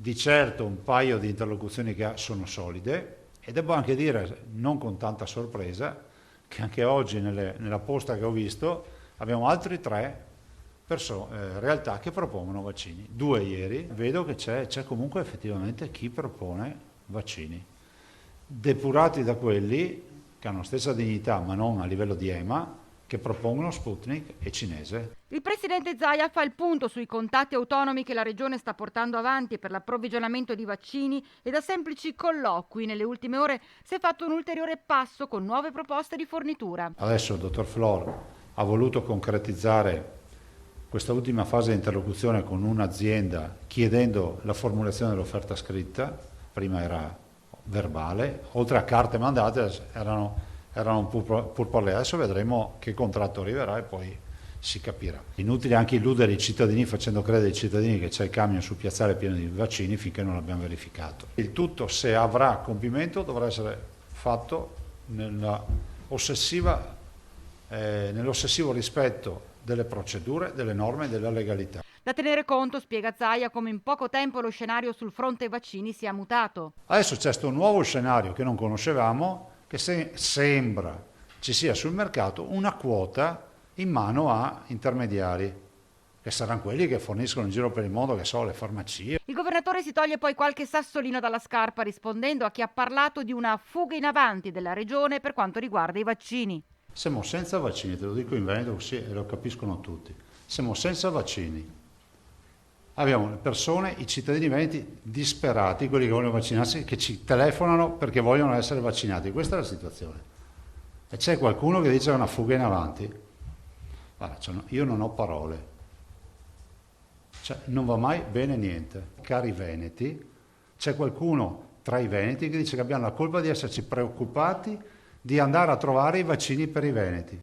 Di certo un paio di interlocuzioni che ha sono solide e devo anche dire, non con tanta sorpresa, che anche oggi nella posta che ho visto abbiamo altri tre realtà che propongono vaccini. Due ieri, vedo che c'è comunque effettivamente chi propone vaccini, depurati da quelli che hanno stessa dignità ma non a livello di EMA, che propongono Sputnik e cinese. Il presidente Zaia fa il punto sui contatti autonomi che la regione sta portando avanti per l'approvvigionamento di vaccini e da semplici colloqui nelle ultime ore si è fatto un ulteriore passo con nuove proposte di fornitura. Adesso il dottor Flor ha voluto concretizzare questa ultima fase di interlocuzione con un'azienda chiedendo la formulazione dell'offerta scritta, prima era verbale, oltre a carte mandate erano pur parlé. Adesso vedremo che contratto arriverà e poi si capirà. Inutile anche illudere i cittadini facendo credere ai cittadini che c'è il camion sul piazzale pieno di vaccini finché non l'abbiamo verificato. Il tutto, se avrà compimento, dovrà essere fatto nell'ossessivo rispetto delle procedure, delle norme e della legalità. Da tenere conto, spiega Zaia, come in poco tempo lo scenario sul fronte vaccini sia mutato. Adesso c'è questo nuovo scenario che non conoscevamo, che sembra ci sia sul mercato una quota in mano a intermediari, che saranno quelli che forniscono in giro per il mondo, che so, le farmacie. Il governatore si toglie poi qualche sassolino dalla scarpa rispondendo a chi ha parlato di una fuga in avanti della regione per quanto riguarda i vaccini. Siamo senza vaccini, te lo dico in Veneto così e lo capiscono tutti. Siamo senza vaccini. Abbiamo le persone, i cittadini veneti disperati, quelli che vogliono vaccinarsi, che ci telefonano perché vogliono essere vaccinati. Questa è la situazione. E c'è qualcuno che dice che è una fuga in avanti. Guarda, io non ho parole. Non va mai bene niente. Cari veneti, c'è qualcuno tra i veneti che dice che abbiamo la colpa di esserci preoccupati di andare a trovare i vaccini per i veneti.